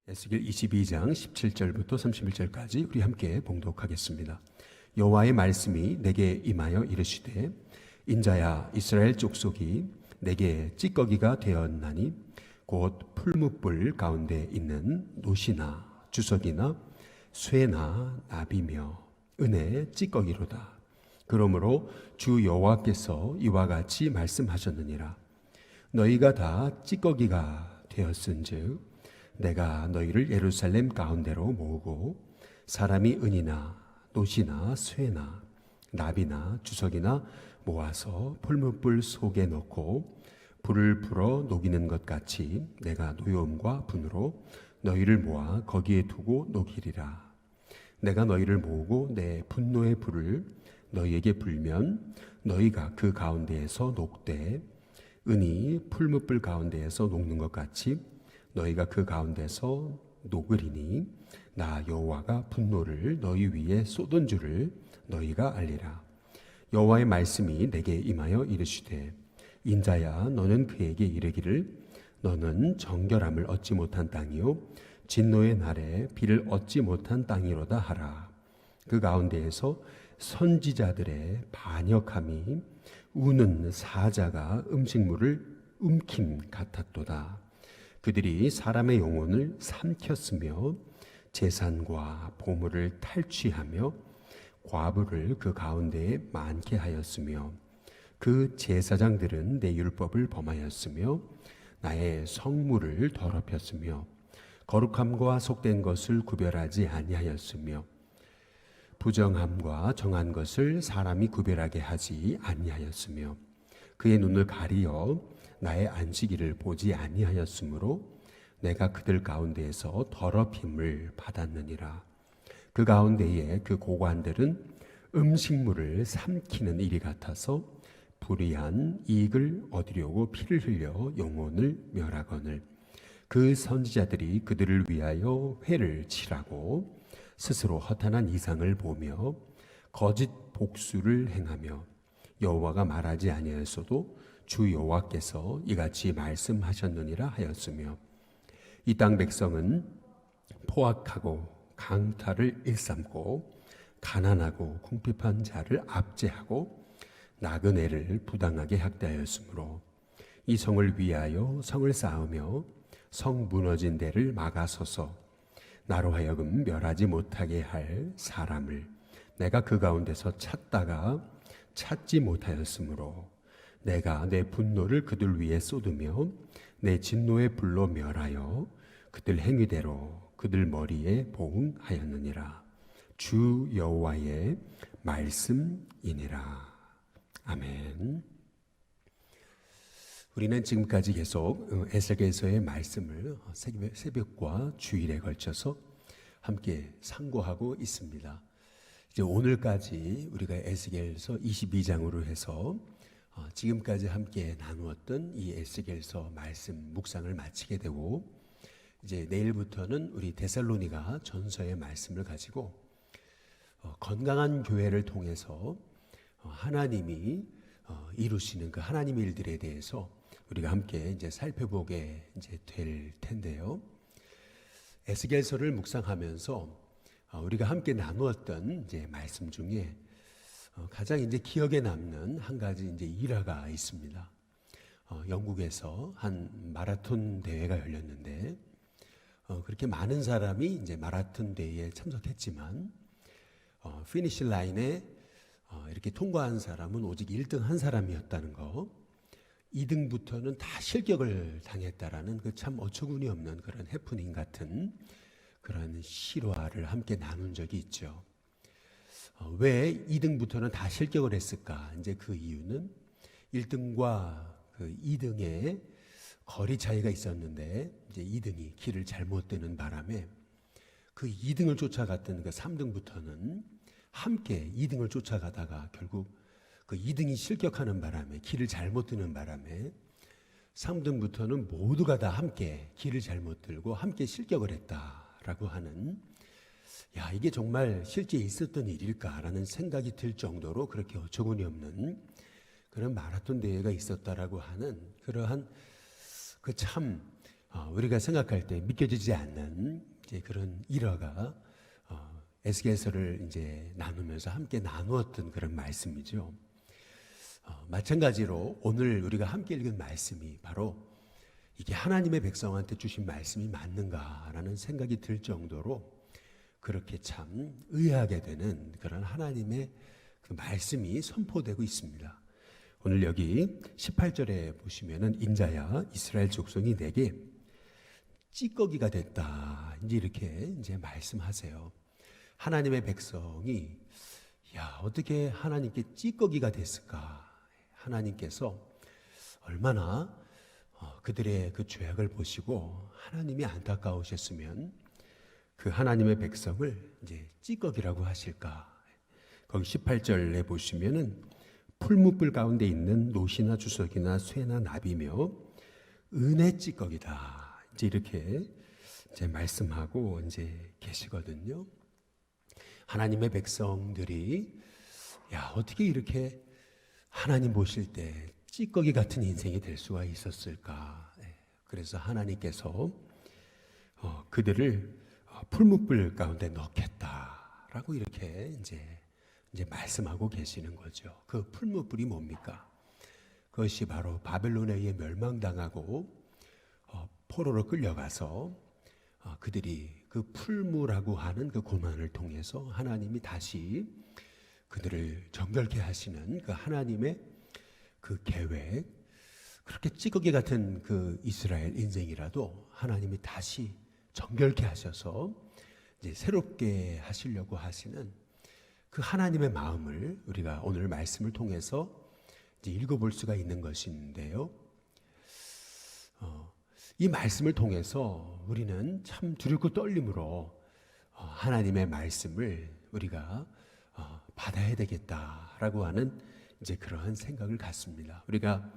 에스겔 22장 17절부터 31절까지 우리 함께 봉독하겠습니다. 여호와의 말씀이 내게 임하여 이르시되 인자야 이스라엘 족속이 내게 찌꺼기가 되었나니 곧 풀무불 가운데 있는 노시나 주석이나 쇠나 나비며 은의 찌꺼기로다. 그러므로 주 여호와께서 이와 같이 말씀하셨느니라. 너희가 다 찌꺼기가 되었은즉 내가 너희를 예루살렘 가운데로 모으고 사람이 은이나 노시나 쇠나 나비나 주석이나 모아서 풀무불 속에 넣고 불을 불어 녹이는 것 같이 내가 노여움과 분으로 너희를 모아 거기에 두고 녹이리라. 내가 너희를 모으고 내 분노의 불을 너희에게 불면 너희가 그 가운데에서 녹되 은이 풀무불 가운데에서 녹는 것 같이 너희가 그 가운데서 녹으리니 나 여호와가 분노를 너희 위에 쏟은 줄을 너희가 알리라. 여호와의 말씀이 내게 임하여 이르시되 인자야 너는 그에게 이르기를 너는 정결함을 얻지 못한 땅이요 진노의 날에 비를 얻지 못한 땅이로다 하라. 그 가운데에서 선지자들의 반역함이 우는 사자가 음식물을 움킴 같았도다. 그들이 사람의 영혼을 삼켰으며 재산과 보물을 탈취하며 과부를 그 가운데에 많게 하였으며 그 제사장들은 내 율법을 범하였으며 나의 성물을 더럽혔으며 거룩함과 속된 것을 구별하지 아니하였으며 부정함과 정한 것을 사람이 구별하게 하지 아니하였으며 그의 눈을 가리어 나의 안식일을 보지 아니하였으므로 내가 그들 가운데에서 더럽힘을 받았느니라. 그 가운데에 그 고관들은 음식물을 삼키는 일이 같아서 불의한 이익을 얻으려고 피를 흘려 영혼을 멸하거늘 그 선지자들이 그들을 위하여 회를 치라고 스스로 허탄한 이상을 보며 거짓 복수를 행하며 여호와가 말하지 아니하였어도 주 여호와께서 이같이 말씀하셨느니라 하였으며 이 땅 백성은 포악하고 강탈을 일삼고 가난하고 궁핍한 자를 압제하고 나그네를 부당하게 학대하였으므로 이 성을 위하여 성을 쌓으며 성 무너진 데를 막아서서 나로 하여금 멸하지 못하게 할 사람을 내가 그 가운데서 찾다가 찾지 못하였으므로 내가 내 분노를 그들 위에 쏟으며 내 진노의 불로 멸하여 그들 행위대로 그들 머리에 보응하였느니라. 주 여호와의 말씀이니라. 아멘. 우리는 지금까지 계속 에스겔서의 말씀을 새벽과 주일에 걸쳐서 함께 상고하고 있습니다. 이제 오늘까지 우리가 에스겔서 22장으로 해서 지금까지 함께 나누었던 이 에스겔서 말씀 묵상을 마치게 되고 이제 내일부터는 우리 데살로니가 전서의 말씀을 가지고 건강한 교회를 통해서 하나님이 이루시는 그 하나님 일들에 대해서 우리가 함께 이제 살펴보게 이제 될 텐데요. 에스겔서를 묵상하면서 우리가 함께 나누었던 이제 말씀 중에 가장 이제 기억에 남는 한 가지 이제 일화가 있습니다. 영국에서 한 마라톤 대회가 열렸는데 그렇게 많은 사람이 이제 마라톤 대회에 참석했지만 피니시 라인에 이렇게 통과한 사람은 오직 1등 한 사람이었다는 거, 2등부터는 다 실격을 당했다라는 그 참 어처구니 없는 그런 해프닝 같은 그런 실화를 함께 나눈 적이 있죠. 왜 2등부터는 다 실격을 했을까? 이제 그 이유는 1등과 그 2등의 거리 차이가 있었는데 이제 2등이 길을 잘못 뜨는 바람에 그 2등을 쫓아갔던 그 3등부터는 함께 2등을 쫓아가다가 결국 그 2등이 실격하는 바람에 길을 잘못 뜨는 바람에 3등부터는 모두가 다 함께 길을 잘못 들고 함께 실격을 했다라고 하는, 야, 이게 정말 실제 있었던 일일까라는 생각이 들 정도로 그렇게 어처구니 없는 그런 마라톤 대회가 있었다라고 하는 그러한 그 참 우리가 생각할 때 믿겨지지 않는 이제 그런 일화가 에스겔서를 이제 나누면서 함께 나누었던 그런 말씀이죠. 마찬가지로 오늘 우리가 함께 읽은 말씀이 바로 이게 하나님의 백성한테 주신 말씀이 맞는가라는 생각이 들 정도로 그렇게 참 의아하게 되는 그런 하나님의 그 말씀이 선포되고 있습니다. 오늘 여기 18절에 보시면은 인자야 이스라엘 족속이 내게 찌꺼기가 됐다. 이렇게 이제 말씀하세요. 하나님의 백성이 어떻게 하나님께 찌꺼기가 됐을까? 하나님께서 얼마나 그들의 그 죄악을 보시고 하나님이 안타까우셨으면 그 하나님의 백성을 이제 찌꺼기라고 하실까? 거기 18절에 보시면은 풀무불 가운데 있는 노시나 주석이나 쇠나 나비며 은혜 찌꺼기다. 이제 이렇게 이제 말씀하고 이제 계시거든요. 하나님의 백성들이 어떻게 이렇게 하나님 보실 때 찌꺼기 같은 인생이 될 수가 있었을까? 그래서 하나님께서 그들을 풀무불 가운데 넣겠다라고 이렇게 이제 말씀하고 계시는 거죠. 그 풀무불이 뭡니까? 그것이 바로 바벨론에 의해 멸망당하고 포로로 끌려가서 그들이 그 풀무라고 하는 그 고난을 통해서 하나님이 다시 그들을 정결케 하시는 그 하나님의 그 계획, 그렇게 찌꺼기 같은 그 이스라엘 인생이라도 하나님이 다시 정결케 하셔서 이제 새롭게 하시려고 하시는 그 하나님의 마음을 우리가 오늘 말씀을 통해서 이제 읽어볼 수가 있는 것인데요. 이 말씀을 통해서 우리는 참 두렵고 떨림으로 하나님의 말씀을 우리가 받아야 되겠다라고 하는 이제 그러한 생각을 갖습니다. 우리가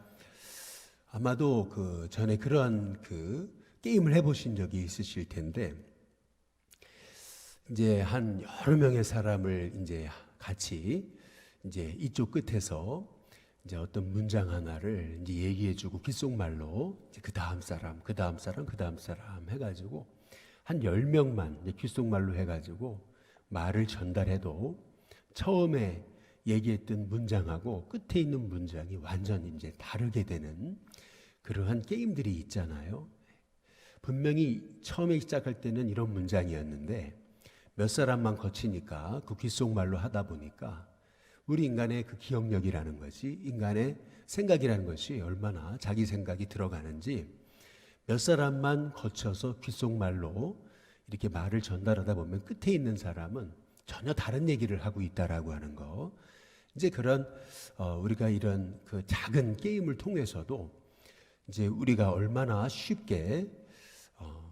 아마도 그 전에 그런 그 게임을 해보신 적이 있으실 텐데, 이제 한 여러 명의 사람을 이제 같이 이제 이쪽 끝에서 이제 어떤 문장 하나를 이제 얘기해주고 귓속말로 이제 그 다음 사람, 그 다음 사람, 그 다음 사람 해가지고 한 10명만 이제 귓속말로 해가지고 말을 전달해도 처음에 얘기했던 문장하고 끝에 있는 문장이 완전히 이제 다르게 되는 그러한 게임들이 있잖아요. 분명히 처음에 시작할 때는 이런 문장이었는데 몇 사람만 거치니까 그 귓속말로 하다 보니까 우리 인간의 그 기억력이라는 것이, 인간의 생각이라는 것이 얼마나 자기 생각이 들어가는지 몇 사람만 거쳐서 귓속말로 이렇게 말을 전달하다 보면 끝에 있는 사람은 전혀 다른 얘기를 하고 있다라고 하는 거. 이제 그런 우리가 이런 그 작은 게임을 통해서도 이제 우리가 얼마나 쉽게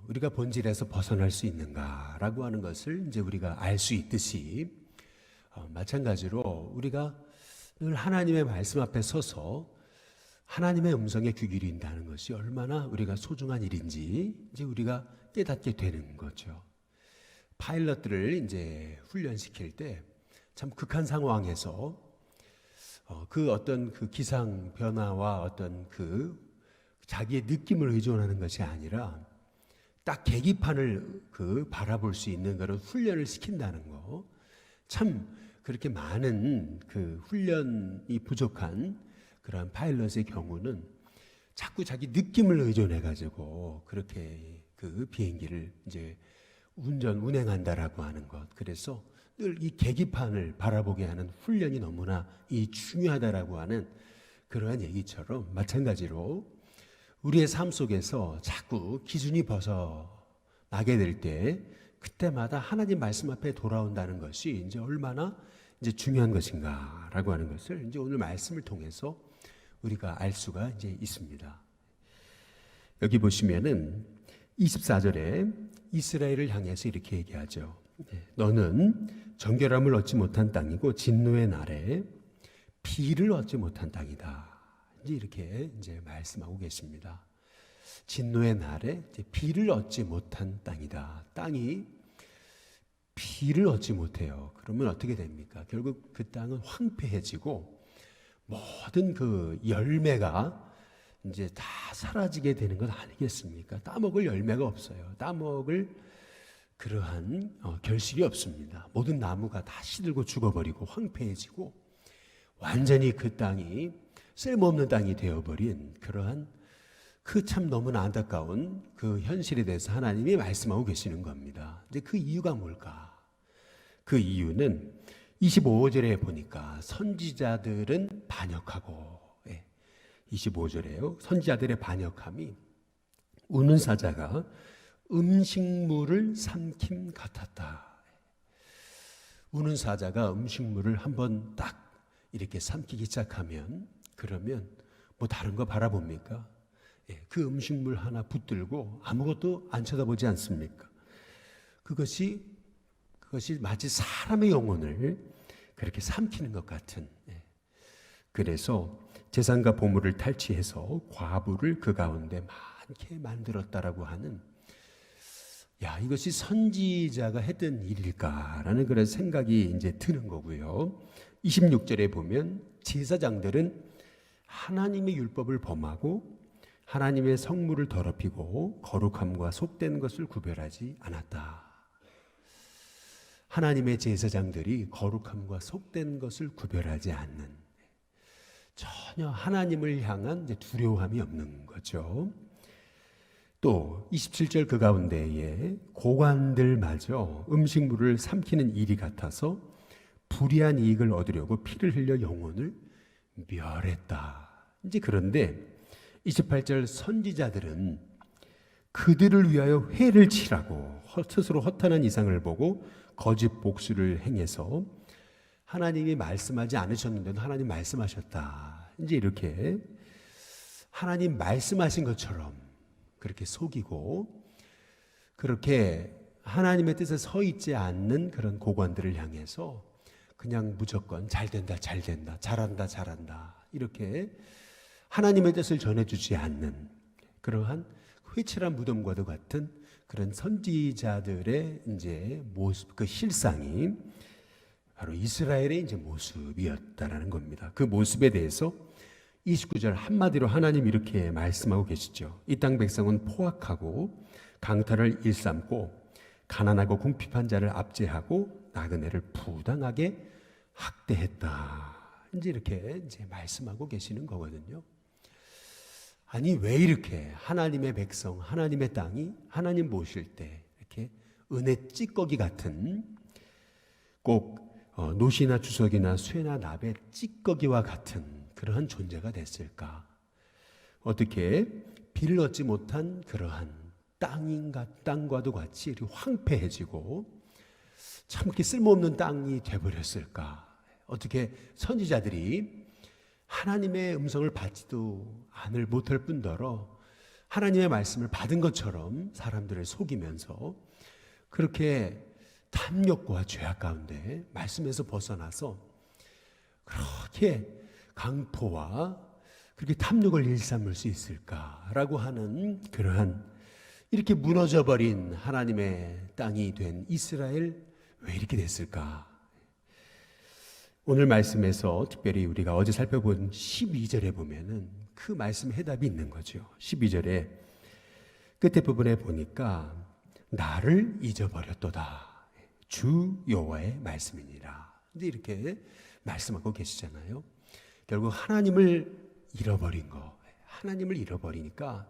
우리가 본질에서 벗어날 수 있는가라고 하는 것을 이제 우리가 알 수 있듯이 마찬가지로 우리가 늘 하나님의 말씀 앞에 서서 하나님의 음성에 귀 기울인다는 것이 얼마나 우리가 소중한 일인지 이제 우리가 깨닫게 되는 거죠. 파일럿들을 이제 훈련시킬 때 참 극한 상황에서 그 어떤 그 기상 변화와 어떤 그 자기의 느낌을 의존하는 것이 아니라 딱 계기판을 그 바라볼 수 있는 그런 훈련을 시킨다는 거. 참 그렇게 많은 그 훈련이 부족한 그러한 파일럿의 경우는 자꾸 자기 느낌을 의존해 가지고 그렇게 그 비행기를 이제 운행한다라고 하는 것. 그래서 늘 이 계기판을 바라보게 하는 훈련이 너무나 이 중요하다라고 하는 그러한 얘기처럼 마찬가지로 우리의 삶 속에서 자꾸 기준이 벗어나게 될 때 그때마다 하나님 말씀 앞에 돌아온다는 것이 이제 얼마나 이제 중요한 것인가라고 하는 것을 이제 오늘 말씀을 통해서 우리가 알 수가 이제 있습니다. 여기 보시면은 24절에 이스라엘을 향해서 이렇게 얘기하죠. 너는 정결함을 얻지 못한 땅이고 진노의 날에 비를 얻지 못한 땅이다. 이제 이렇게 이제 말씀하고 계십니다. 진노의 날에 비를 얻지 못한 땅이다. 땅이 비를 얻지 못해요. 그러면 어떻게 됩니까? 결국 그 땅은 황폐해지고 모든 그 열매가 이제 다 사라지게 되는 건 아니겠습니까? 따먹을 열매가 없어요. 따먹을 그러한 결실이 없습니다. 모든 나무가 다 시들고 죽어버리고 황폐해지고 완전히 그 땅이 쓸모없는 땅이 되어버린 그러한 그 참 너무나 안타까운 그 현실에 대해서 하나님이 말씀하고 계시는 겁니다. 이제 그 이유가 뭘까? 그 이유는 25절에 보니까 선지자들은 반역하고, 25절에요. 선지자들의 반역함이 우는 사자가 음식물을 삼킴 같았다. 우는 사자가 음식물을 한번 딱 이렇게 삼키기 시작하면 그러면 뭐 다른 거 바라봅니까? 그 음식물 하나 붙들고 아무것도 안 쳐다보지 않습니까? 그것이 마치 사람의 영혼을 그렇게 삼키는 것 같은. 그래서 재산과 보물을 탈취해서 과부를 그 가운데 많게 만들었다라고 하는, 이것이 선지자가 했던 일일까라는 그런 생각이 이제 드는 거고요. 26절에 보면 제사장들은 하나님의 율법을 범하고 하나님의 성물을 더럽히고 거룩함과 속된 것을 구별하지 않았다. 하나님의 제사장들이 거룩함과 속된 것을 구별하지 않는, 전혀 하나님을 향한 두려움이 없는 거죠. 또 27절 그 가운데에 고관들마저 음식물을 삼키는 일이 같아서 불의한 이익을 얻으려고 피를 흘려 영혼을 멸했다. 이제 그런데 28절 선지자들은 그들을 위하여 회를 치라고 스스로 허탄한 이상을 보고 거짓 복수를 행해서 하나님이 말씀하지 않으셨는데도 하나님 말씀하셨다. 이제 이렇게 하나님 말씀하신 것처럼 그렇게 속이고 그렇게 하나님의 뜻에 서 있지 않는 그런 고관들을 향해서 그냥 무조건 잘 된다, 잘 된다, 잘한다, 잘한다 이렇게 하나님의 뜻을 전해주지 않는 그러한 회칠한 무덤과도 같은 그런 선지자들의 이제 모습, 그 실상이 바로 이스라엘의 이제 모습이었다라는 겁니다. 그 모습에 대해서 29절 한마디로 하나님 이렇게 말씀하고 계시죠. 이 땅 백성은 포악하고 강탈을 일삼고 가난하고 궁핍한 자를 압제하고 나그네를 부당하게 학대했다. 이제 이렇게 이제 말씀하고 계시는 거거든요. 아니 왜 이렇게 하나님의 백성, 하나님의 땅이 하나님 모실 때 이렇게 은혜 찌꺼기 같은 꼭 노시나 주석이나 쇠나 납의 찌꺼기와 같은 그러한 존재가 됐을까? 어떻게 비를 얻지 못한 그러한 땅과도 같이 이렇게 황폐해지고 참 이렇게 쓸모없는 땅이 돼버렸을까? 어떻게 선지자들이 하나님의 음성을 받지도 못할 뿐더러 하나님의 말씀을 받은 것처럼 사람들을 속이면서 그렇게 탐욕과 죄악 가운데 말씀에서 벗어나서 그렇게 강포와 그렇게 탐욕을 일삼을 수 있을까라고 하는 그러한 이렇게 무너져버린 하나님의 땅이 된 이스라엘 왜 이렇게 됐을까? 오늘 말씀에서 특별히 우리가 어제 살펴본 12절에 보면은 그 말씀 해답이 있는 거죠. 12절에 끝에 부분에 보니까 나를 잊어버렸도다. 주 여호와의 말씀이니라. 이제 이렇게 말씀하고 계시잖아요. 결국 하나님을 잃어버린 거, 하나님을 잃어버리니까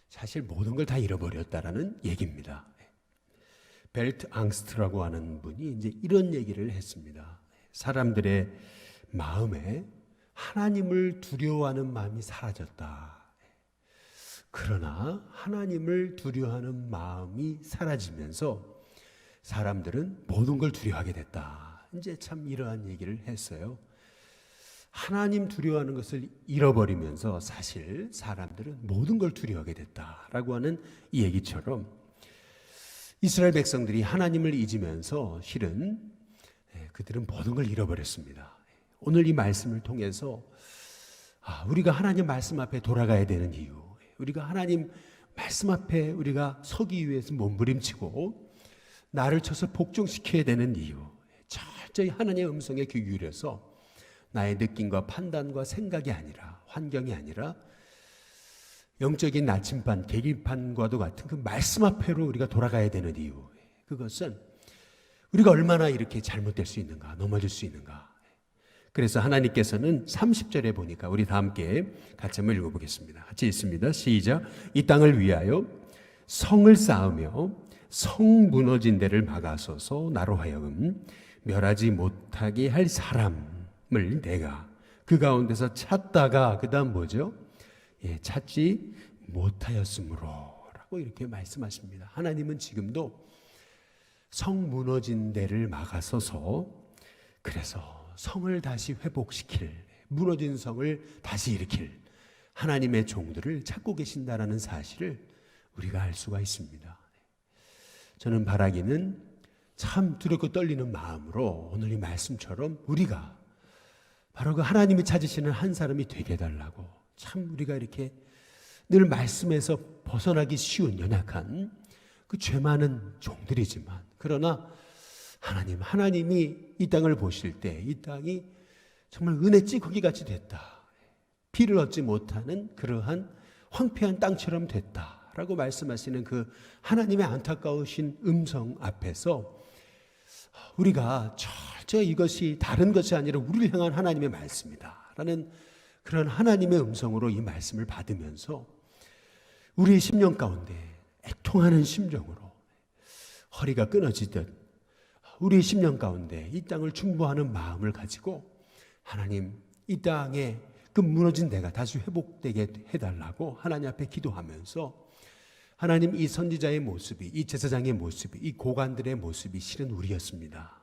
사실 모든 걸 다 잃어버렸다라는 얘기입니다. 벨트 앙스트라고 하는 분이 이제 이런 얘기를 했습니다. 사람들의 마음에 하나님을 두려워하는 마음이 사라졌다. 그러나 하나님을 두려워하는 마음이 사라지면서 사람들은 모든 걸 두려워하게 됐다. 이제 참 이러한 얘기를 했어요. 하나님 두려워하는 것을 잃어버리면서 사실 사람들은 모든 걸 두려워하게 됐다라고 하는 이 얘기처럼 이스라엘 백성들이 하나님을 잊으면서 실은 그들은 모든 걸 잃어버렸습니다. 오늘 이 말씀을 통해서 우리가 하나님 말씀 앞에 돌아가야 되는 이유, 우리가 하나님 말씀 앞에 우리가 서기 위해서 몸부림치고 나를 쳐서 복종시켜야 되는 이유, 철저히 하나님의 음성에 귀 기울여서 나의 느낌과 판단과 생각이 아니라 환경이 아니라 영적인 나침반, 계기판과도 같은 그 말씀 앞에로 우리가 돌아가야 되는 이유, 그것은 우리가 얼마나 이렇게 잘못될 수 있는가, 넘어질 수 있는가. 그래서 하나님께서는 30절에 보니까 우리 다 함께 같이 한번 읽어보겠습니다. 같이 읽습니다. 시작. 이 땅을 위하여 성을 쌓으며 성 무너진 데를 막아서서 나로 하여금 멸하지 못하게 할 사람을 내가 그 가운데서 찾다가 그 다음 뭐죠? 찾지 못하였으므로 라고 이렇게 말씀하십니다. 하나님은 지금도 성 무너진 데를 막아서서 그래서 성을 다시 회복시킬, 무너진 성을 다시 일으킬 하나님의 종들을 찾고 계신다라는 사실을 우리가 알 수가 있습니다. 저는 바라기는 참 두렵고 떨리는 마음으로 오늘 이 말씀처럼 우리가 바로 그 하나님이 찾으시는 한 사람이 되게 해달라고, 참 우리가 이렇게 늘 말씀에서 벗어나기 쉬운 연약한 그 죄 많은 종들이지만, 그러나 하나님이 이 땅을 보실 때 이 땅이 정말 은혜 찌꺼기 같이 됐다, 피를 얻지 못하는 그러한 황폐한 땅처럼 됐다라고 말씀하시는 그 하나님의 안타까우신 음성 앞에서 우리가 철저히 이것이 다른 것이 아니라 우리를 향한 하나님의 말씀이다 라는 그런 하나님의 음성으로 이 말씀을 받으면서 우리의 심령 가운데 애통하는 심정으로 허리가 끊어지듯 우리의 심령 가운데 이 땅을 충보하는 마음을 가지고 하나님, 이 땅에 그 무너진 데가 다시 회복되게 해달라고 하나님 앞에 기도하면서, 하나님, 이 선지자의 모습이, 이 제사장의 모습이, 이 고관들의 모습이 실은 우리였습니다.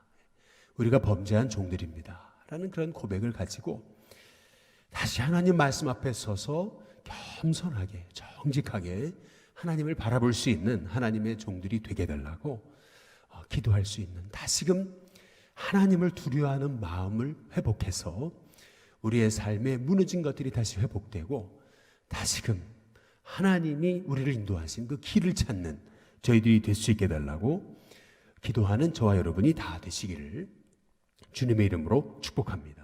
우리가 범죄한 종들입니다 라는 그런 고백을 가지고 다시 하나님 말씀 앞에 서서 겸손하게 정직하게 하나님을 바라볼 수 있는 하나님의 종들이 되게 해달라고 기도할 수 있는, 다시금 하나님을 두려워하는 마음을 회복해서 우리의 삶에 무너진 것들이 다시 회복되고 다시금 하나님이 우리를 인도하신 그 길을 찾는 저희들이 될 수 있게 해달라고 기도하는 저와 여러분이 다 되시기를 주님의 이름으로 축복합니다.